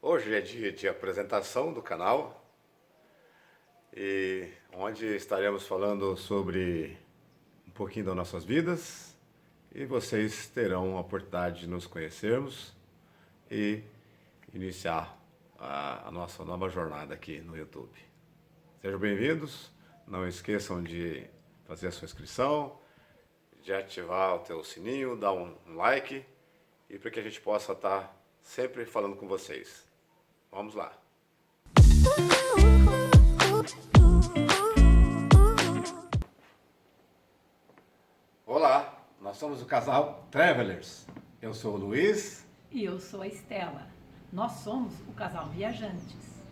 Hoje é dia de apresentação do canal e onde estaremos falando sobre um pouquinho das nossas vidas e vocês terão a oportunidade de nos conhecermos e iniciar a nossa nova jornada aqui no YouTube. Sejam bem-vindos, não esqueçam de fazer a sua inscrição, de ativar o teu sininho, dar um like e para que a gente possa estar sempre falando com vocês. Vamos lá. Olá, nós somos o casal Travelers. Eu sou o Luiz. E eu sou a Estela. Nós somos o casal Viajantes.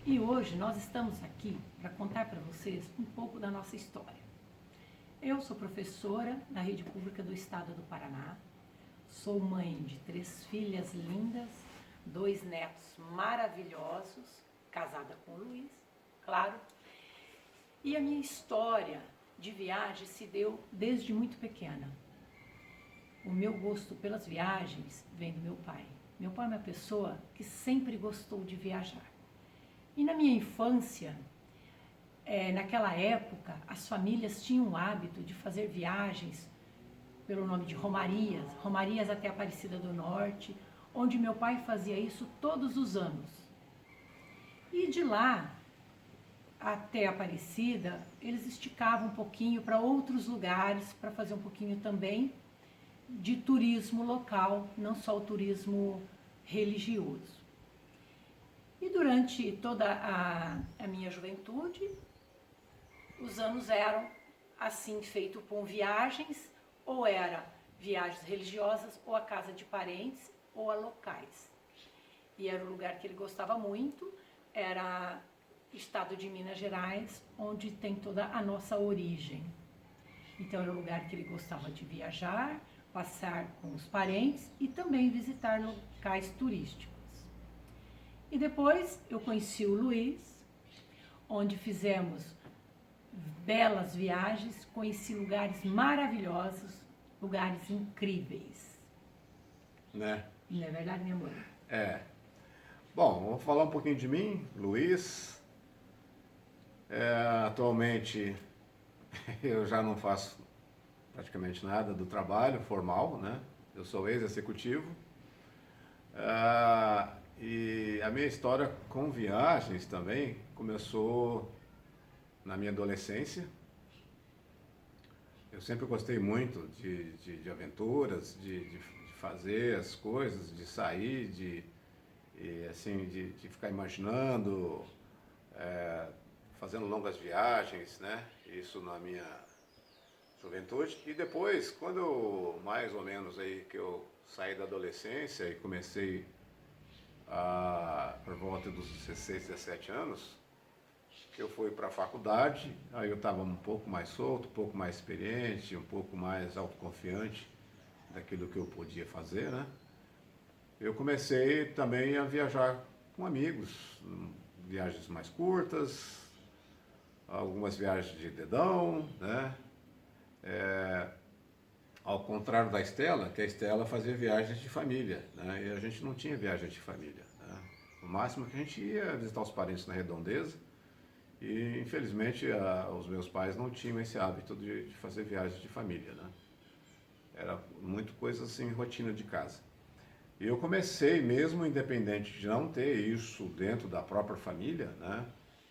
E hoje nós estamos aqui para contar para vocês um pouco da nossa história. Eu sou professora na rede pública do estado do Paraná. Sou mãe de 3 filhas lindas, 2 netos maravilhosos, casada com o Luiz, claro. E a minha história de viagem se deu desde muito pequena. O meu gosto pelas viagens vem do meu pai. Meu pai é uma pessoa que sempre gostou de viajar. E na minha infância, naquela época, as famílias tinham o hábito de fazer viagens pelo nome de romarias, romarias até Aparecida do Norte, onde meu pai fazia isso todos os anos. E de lá até Aparecida, eles esticavam um pouquinho para outros lugares, para fazer um pouquinho também de turismo local, não só o turismo religioso. E durante toda a minha juventude, os anos eram assim, feito com viagens, ou era viagens religiosas, ou a casa de parentes, ou a locais. E era o lugar que ele gostava muito, era o estado de Minas Gerais, onde tem toda a nossa origem. Então era o lugar que ele gostava de viajar, passar com os parentes e também visitar locais turísticos. E depois eu conheci o Luiz, onde fizemos belas viagens, conheci lugares maravilhosos, lugares incríveis. Né? Não é verdade, meu amor? É. Bom, vou falar um pouquinho de mim, Luiz. Atualmente eu já não faço praticamente nada do trabalho formal, né? Eu sou ex-executivo. E a minha história com viagens também começou na minha adolescência. Eu sempre gostei muito de aventuras, de fazer as coisas, de sair, de ficar imaginando, fazendo longas viagens, né? Isso na minha juventude. E depois, quando mais ou menos aí que eu saí da adolescência e comecei por volta dos 16, 17 anos, que eu fui para a faculdade, aí eu estava um pouco mais solto, um pouco mais experiente, um pouco mais autoconfiante daquilo que eu podia fazer, né? Eu comecei também a viajar com amigos, viagens mais curtas, algumas viagens de dedão, né? Ao contrário da Estela, que a Estela fazia viagens de família, né? E a gente não tinha viagem de família, né? O máximo que a gente ia visitar os parentes na redondeza e, infelizmente, os meus pais não tinham esse hábito de fazer viagens de família, né? Era muito coisa assim, rotina de casa. E eu comecei, mesmo independente de não ter isso dentro da própria família, né?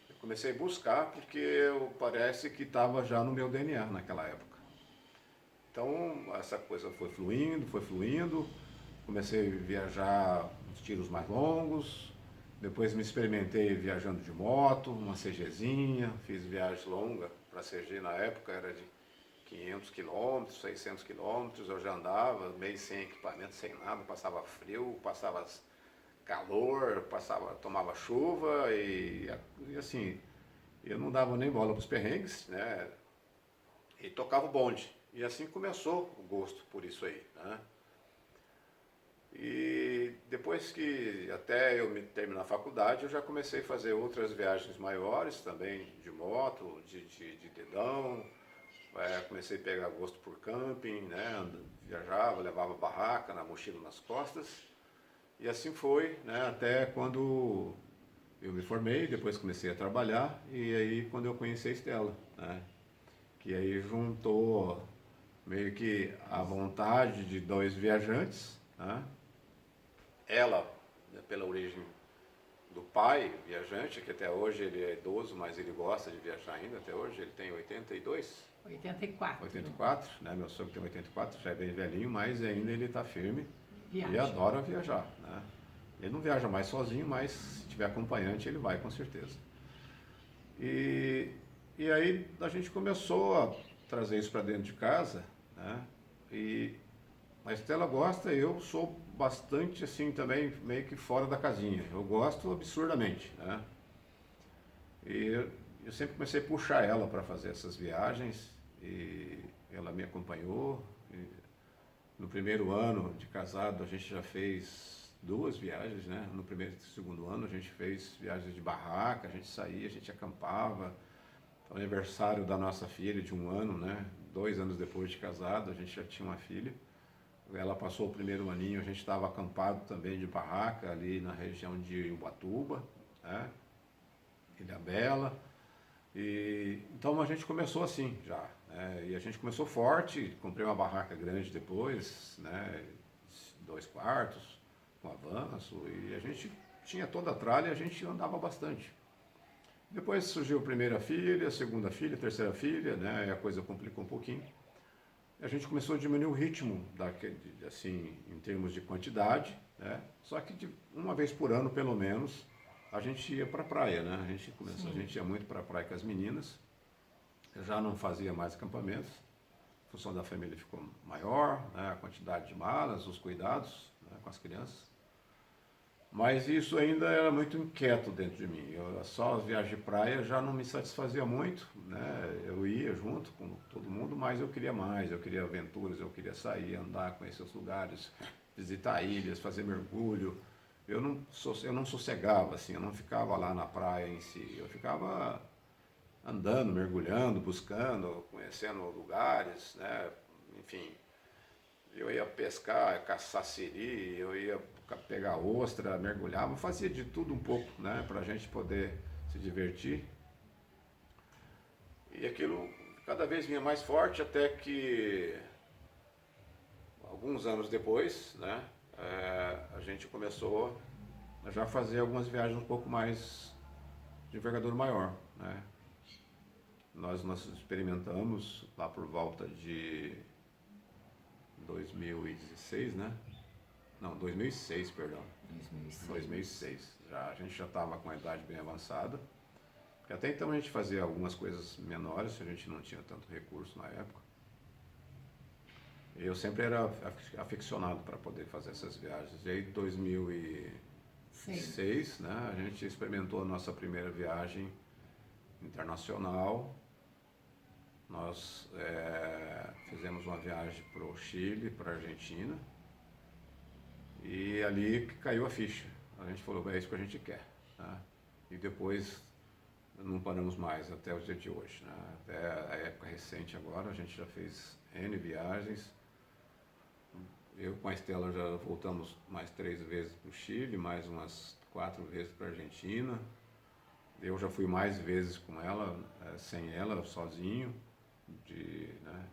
Eu comecei a buscar porque parece que estava já no meu DNA naquela época. Então, essa coisa foi fluindo, comecei a viajar uns tiros mais longos, depois me experimentei viajando de moto, uma CGzinha, fiz viagem longa para a CG na época, era de 500 quilômetros, 600 quilômetros, eu já andava meio sem equipamento, sem nada, passava frio, passava calor, tomava chuva e assim, eu não dava nem bola para os perrengues, né? E tocava o bonde. E assim começou o gosto por isso aí, né? E depois que até eu terminar a faculdade, eu já comecei a fazer outras viagens maiores também, de moto, de dedão. Comecei a pegar gosto por camping, né? Viajava, levava barraca na mochila nas costas. E assim foi, né, até quando eu me formei, depois comecei a trabalhar, e aí quando eu conheci a Estela, né, que aí juntou meio que a vontade de dois viajantes, né, ela, né, pela origem do pai viajante, que até hoje ele é idoso, mas ele gosta de viajar ainda, até hoje ele tem 82, 84. 84, né? Meu sogro tem 84, já é bem velhinho, mas ainda ele está firme e Viagem. adora viajar, né? Ele não viaja mais sozinho, mas se tiver acompanhante ele vai com certeza. E, e aí a gente começou a trazer isso para dentro de casa, né? E a Estela gosta, eu sou bastante assim também, meio que fora da casinha. Eu gosto absurdamente, né? E eu sempre comecei a puxar ela para fazer essas viagens e ela me acompanhou. E no primeiro ano de casado a gente já fez duas viagens, né? No primeiro e segundo ano a gente fez viagens de barraca, a gente saía, a gente acampava. O aniversário da nossa filha de 1 ano, né? 2 anos depois de casado a gente já tinha uma filha. Ela passou o primeiro aninho, a gente estava acampado também de barraca ali na região de Ubatuba, né? Ilhabela. E, então a gente começou assim já, né? E a gente começou forte, comprei uma barraca grande depois, né? 2 quartos, com avanço, e a gente tinha toda a tralha e a gente andava bastante. Depois surgiu a primeira filha, a segunda filha, a terceira filha, né? E a coisa complicou um pouquinho. A gente começou a diminuir o ritmo, assim, em termos de quantidade, né? Só que de uma vez por ano, pelo menos, a gente ia para a praia, né? A gente ia muito para a praia com as meninas. Eu já não fazia mais acampamentos, a função da família ficou maior, né? A quantidade de malas, os cuidados, né, com as crianças. Mas isso ainda era muito inquieto dentro de mim. Só as viagens de praia já não me satisfazia muito, né? Eu ia junto com todo mundo, mas eu queria mais, eu queria aventuras, eu queria sair, andar, conhecer os lugares, visitar ilhas, fazer mergulho. Eu não sossegava assim, eu não ficava lá na praia em si, eu ficava andando, mergulhando, buscando, conhecendo lugares, né? Enfim, eu ia pescar, caçar siri, eu ia pegar ostra, mergulhava, fazia de tudo um pouco, né, para a gente poder se divertir. E aquilo cada vez vinha mais forte até que alguns anos depois, né, a gente começou a já fazer algumas viagens um pouco mais de envergadura maior, né. Nós experimentamos lá por volta de 2016, né? Não, 2006, perdão. 2006. 2006. A gente já estava com a idade bem avançada. E até então a gente fazia algumas coisas menores, a gente não tinha tanto recurso na época. Eu sempre era aficionado para poder fazer essas viagens. E aí, em 2006, né, a gente experimentou a nossa primeira viagem internacional. Nós fizemos uma viagem para o Chile, para a Argentina. E ali que caiu a ficha. A gente falou, é isso que a gente quer. Né? E depois não paramos mais até o dia de hoje. Né? Até a época recente agora, a gente já fez N viagens. Eu com a Estela já voltamos mais 3 vezes para o Chile, mais umas 4 vezes para a Argentina. Eu já fui mais vezes com ela, sem ela, sozinho, né,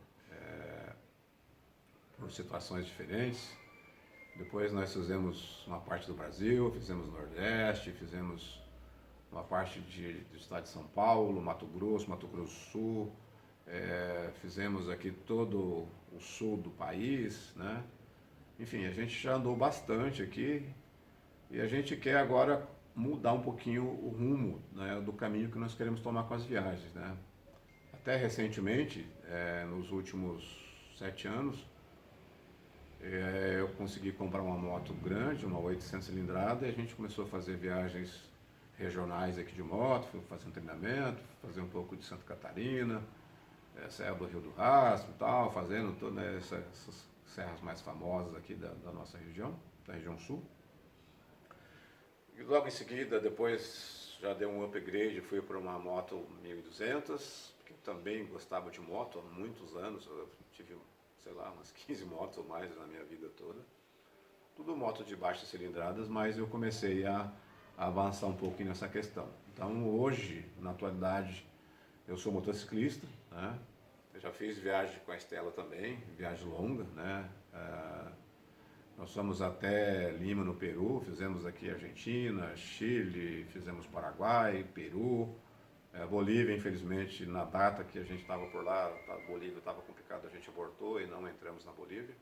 por situações diferentes. Depois nós fizemos uma parte do Brasil, fizemos Nordeste, fizemos uma parte do estado de São Paulo, Mato Grosso do Sul, fizemos aqui todo o sul do país, né? Enfim, a gente já andou bastante aqui e a gente quer agora mudar um pouquinho o rumo, né, do caminho que nós queremos tomar com as viagens, né? Até recentemente, nos últimos 7 anos, eu consegui comprar uma moto grande, uma 800 cilindrada, e a gente começou a fazer viagens regionais aqui de moto, fui fazer um treinamento, fazer um pouco de Santa Catarina, Serra do Rio do Rastro e tal, fazendo todas essas serras mais famosas aqui da nossa região, da região sul. E logo em seguida, depois já dei um upgrade, fui para uma moto 1200, porque eu também gostava de moto há muitos anos, eu tive, sei lá, umas 15 motos ou mais na minha vida toda. tudo moto de baixas cilindradas, mas eu comecei a avançar um pouquinho nessa questão. Então hoje, na atualidade, eu sou motociclista, né? Eu já fiz viagem com a Estela também, viagem longa, né? Nós fomos até Lima, no Peru, fizemos aqui Argentina, Chile, fizemos Paraguai, Peru, Bolívia, infelizmente, na data que a gente estava por lá, a Bolívia estava complicado, a gente abortou e não entramos na Bolívia.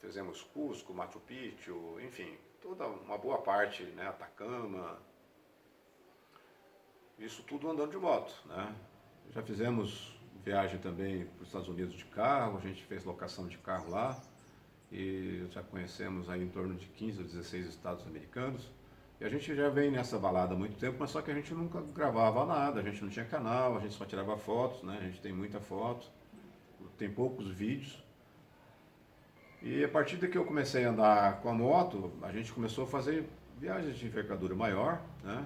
Fizemos Cusco, Machu Picchu, enfim, toda uma boa parte, né? Atacama, isso tudo andando de moto, né? Já fizemos viagem também para os Estados Unidos de carro, a gente fez locação de carro lá e já conhecemos aí em torno de 15 ou 16 estados americanos. E a gente já vem nessa balada há muito tempo, mas só que a gente nunca gravava nada, a gente não tinha canal, a gente só tirava fotos, né? A gente tem muita foto, tem poucos vídeos. E a partir de que eu comecei a andar com a moto, a gente começou a fazer viagens de envergadura maior, né?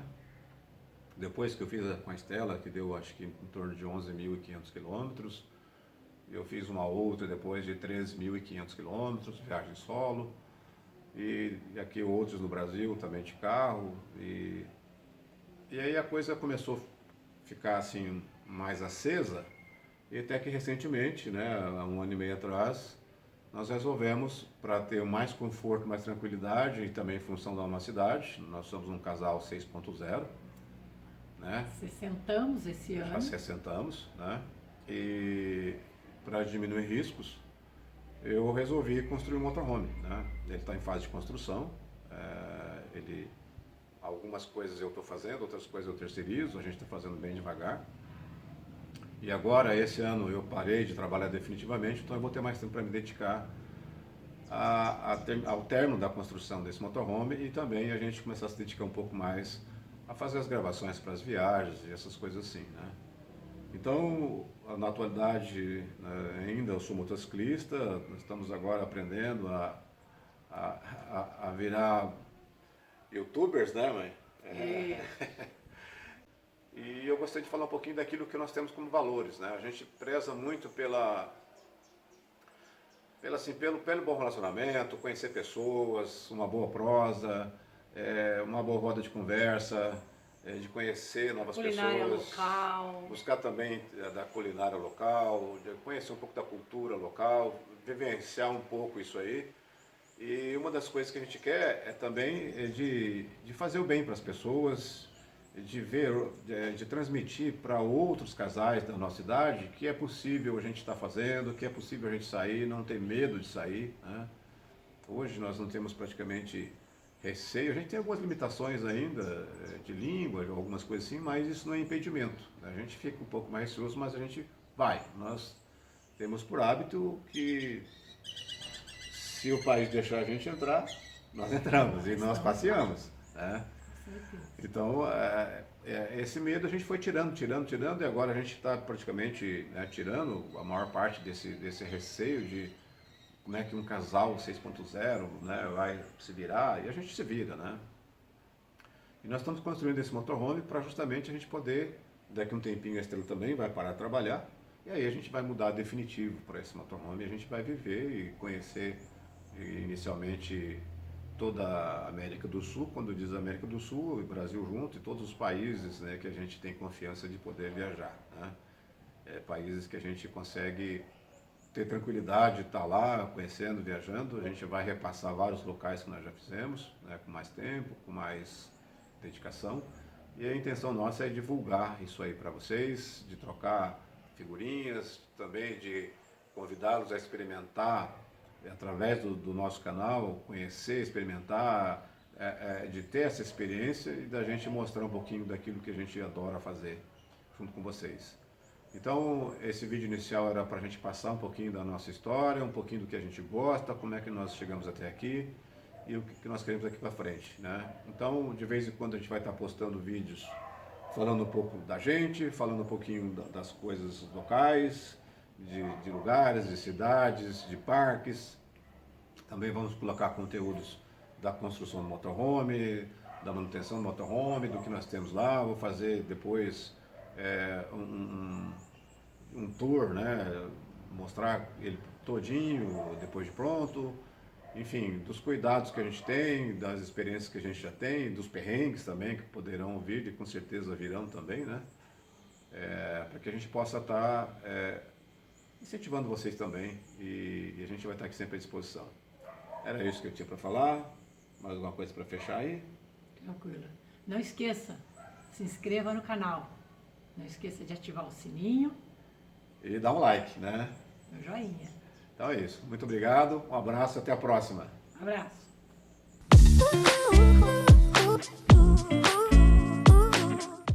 Depois que eu fiz com a Estela, que deu acho que em torno de 11.500 quilômetros, eu fiz uma outra depois de 13.500 quilômetros, viagem solo, e aqui outros no Brasil também de carro, e aí a coisa começou a ficar assim mais acesa, e até que recentemente, né, há um ano e meio atrás, nós resolvemos, para ter mais conforto, mais tranquilidade, e também em função da nossa idade, nós somos um casal 6.0, né? 60 esse Já ano. 60 anos, né? E para diminuir riscos, eu resolvi construir um motorhome, né? Ele está em fase de construção, algumas coisas eu estou fazendo, outras coisas eu terceirizo, a gente está fazendo bem devagar. E agora, esse ano, eu parei de trabalhar definitivamente, então eu vou ter mais tempo para me dedicar ao término da construção desse motorhome e também a gente começar a se dedicar um pouco mais a fazer as gravações para as viagens e essas coisas assim, né? Então, na atualidade, ainda eu sou motociclista, nós estamos agora aprendendo a virar youtubers, né, mãe? E eu gostaria de falar um pouquinho daquilo que nós temos como valores, né? A gente preza muito pelo bom relacionamento, conhecer pessoas, uma boa prosa, uma boa roda de conversa, de conhecer novas Culinária pessoas, local. buscar também da culinária local, de conhecer um pouco da cultura local, vivenciar um pouco isso aí. E uma das coisas que a gente quer é também de fazer o bem para as pessoas, de ver, de transmitir para outros casais da nossa idade que é possível a gente estar fazendo, que é possível a gente sair, não ter medo de sair, né? Hoje nós não temos praticamente receio, a gente tem algumas limitações ainda de língua, algumas coisas assim, mas isso não é impedimento, né? A gente fica um pouco mais receoso, mas a gente vai. Nós temos por hábito que se o país deixar a gente entrar, nós entramos e nós passeamos, né? Então, esse medo a gente foi tirando, e agora a gente está praticamente, né, tirando a maior parte desse receio de como é que um casal 6.0, né, vai se virar, e a gente se vira, né? E nós estamos construindo esse motorhome para justamente a gente poder, daqui a um tempinho a Estrela também vai parar de trabalhar, e aí a gente vai mudar definitivo para esse motorhome, e a gente vai viver e conhecer inicialmente toda a América do Sul. Quando diz América do Sul, o Brasil junto, e todos os países, né, que a gente tem confiança de poder viajar, né? Países que a gente consegue ter tranquilidade de estar lá, conhecendo, viajando. A gente vai repassar vários locais que nós já fizemos, né, com mais tempo, com mais dedicação. E a intenção nossa é divulgar isso aí para vocês, de trocar figurinhas, também de convidá-los a experimentar através do nosso canal, conhecer, experimentar, de ter essa experiência e da gente mostrar um pouquinho daquilo que a gente adora fazer junto com vocês. Então, esse vídeo inicial era para a gente passar um pouquinho da nossa história, um pouquinho do que a gente gosta, como é que nós chegamos até aqui e o que nós queremos daqui para frente, né? Então, de vez em quando a gente vai estar postando vídeos falando um pouco da gente, falando um pouquinho das coisas locais, de lugares, de cidades, de parques. Também vamos colocar conteúdos da construção do motorhome, da manutenção do motorhome, do que nós temos lá. Vou fazer depois um tour, né? Mostrar ele todinho depois de pronto. enfim, dos cuidados que a gente tem, das experiências que a gente já tem, dos perrengues também que poderão vir e com certeza virão também, né? Para que a gente possa estar incentivando vocês também e a gente vai estar aqui sempre à disposição. Era isso que eu tinha para falar. Mais alguma coisa para fechar aí? Tranquilo. Não esqueça, se inscreva no canal. Não esqueça de ativar o sininho. E dá um like, né? O joinha. Então é isso. Muito obrigado, um abraço, até a próxima. Abraço.